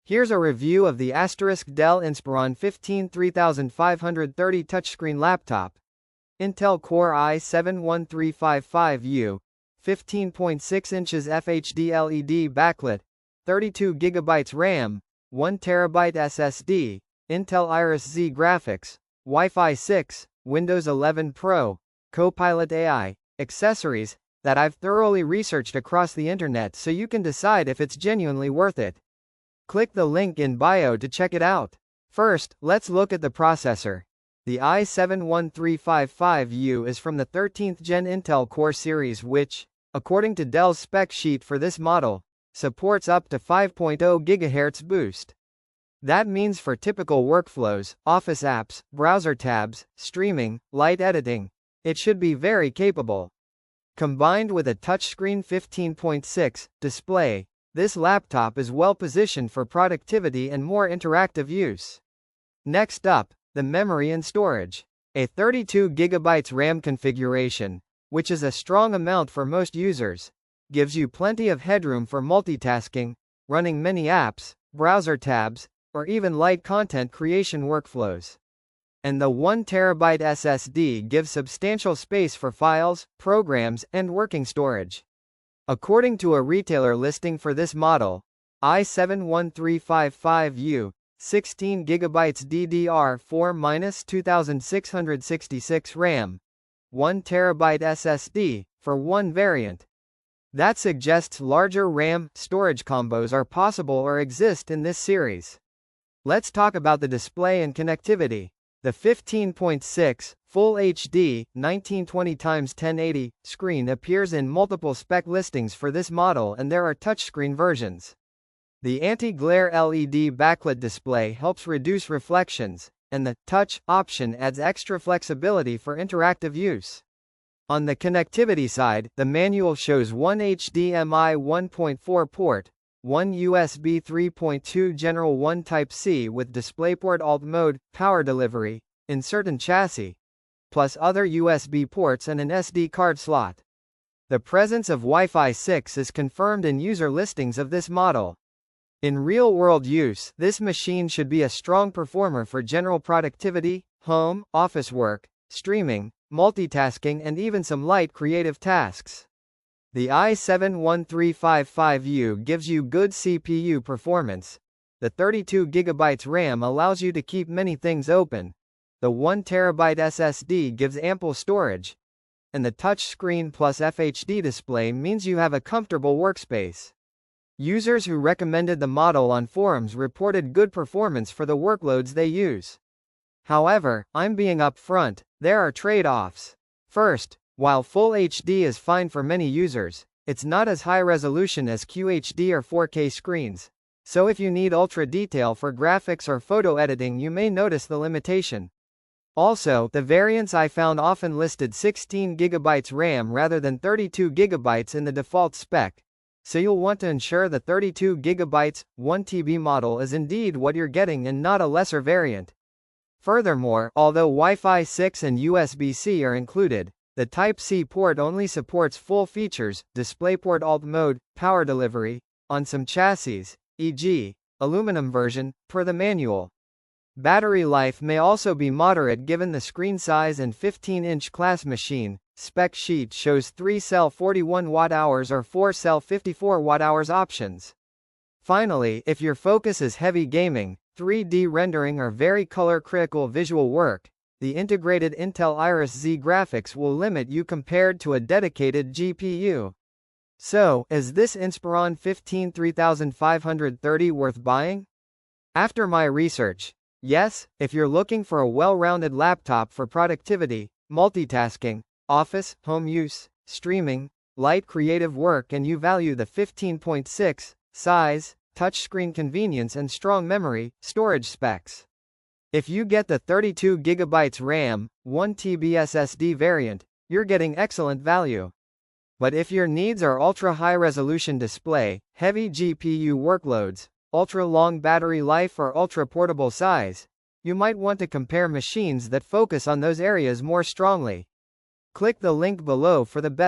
Here's a review of the Dell Inspiron 15-3530 touchscreen laptop. Intel Core i7-1355U, 15.6 inches FHD LED-backlit, 32 GB RAM, 1 TB SSD, Intel Iris Xe graphics, Wi-Fi 6, Windows 11 Pro, Copilot-AI, accessories that I've thoroughly researched across the internet so you can decide if it's genuinely worth it. Click the link in bio to check it out. First, let's look at the processor. The i7-1355U is from the 13th Gen Intel Core series which, according to Dell's spec sheet for this model, supports up to 5.0 GHz boost. That means for typical workflows, office apps, browser tabs, streaming, light editing, it should be very capable. Combined with a touchscreen 15.6 display, this laptop is well positioned for productivity and more interactive use. Next up, the memory and storage. A 32 GB RAM configuration, which is a strong amount for most users, gives you plenty of headroom for multitasking, running many apps, browser tabs, or even light content creation workflows. And the 1 TB SSD gives substantial space for files, programs, and working storage. According to a retailer listing for this model, i7-1355U, 16 GB DDR4-2666 RAM, 1 TB SSD, for one variant. That suggests larger RAM storage combos are possible or exist in this series. Let's talk about the display and connectivity. The 15.6 Full HD 1920x1080 screen appears in multiple spec listings for this model and there are touchscreen versions. The anti-glare LED backlit display helps reduce reflections, and the touch option adds extra flexibility for interactive use. On the connectivity side, the manual shows one HDMI 1.4 port, one USB 3.2 General 1 Type-C with DisplayPort Alt mode, power delivery, in certain chassis, plus other USB ports and an SD card slot. The presence of Wi-Fi 6 is confirmed in user listings of this model. In real-world use, this machine should be a strong performer for general productivity, home, office work, streaming, multitasking and even some light creative tasks. The i7-1355U gives you good CPU performance. The 32 GB RAM allows you to keep many things open. The 1 TB SSD gives ample storage. And the touchscreen plus FHD display means you have a comfortable workspace. Users who recommended the model on forums reported good performance for the workloads they use. However, I'm being upfront, there are trade-offs. First, while Full HD is fine for many users, it's not as high resolution as QHD or 4K screens. So if you need ultra detail for graphics or photo editing you may notice the limitation. Also, the variants I found often listed 16 GB RAM rather than 32 GB in the default spec. So you'll want to ensure the 32 GB, 1 TB model is indeed what you're getting and not a lesser variant. Furthermore, although Wi-Fi 6 and USB-C are included, the Type-C port only supports full features, DisplayPort Alt mode, power delivery, on some chassis, e.g., aluminum version, per the manual. Battery life may also be moderate given the screen size and 15-inch class machine. Spec sheet shows 3-cell 41 Wh or 4-cell 54 Wh options. Finally, if your focus is heavy gaming, 3D rendering or very color-critical visual work, the integrated Intel Iris Xe graphics will limit you compared to a dedicated GPU. So, is this Inspiron 15-3530 worth buying? After my research, yes, if you're looking for a well-rounded laptop for productivity, multitasking, office, home use, streaming, light creative work and you value the 15.6 size, touchscreen convenience and strong memory, storage specs. If you get the 32 GB RAM, 1 TB SSD variant, you're getting excellent value. But if your needs are ultra-high-resolution display, heavy GPU workloads, ultra-long battery life or ultra-portable size, you might want to compare machines that focus on those areas more strongly. Click the link below for the best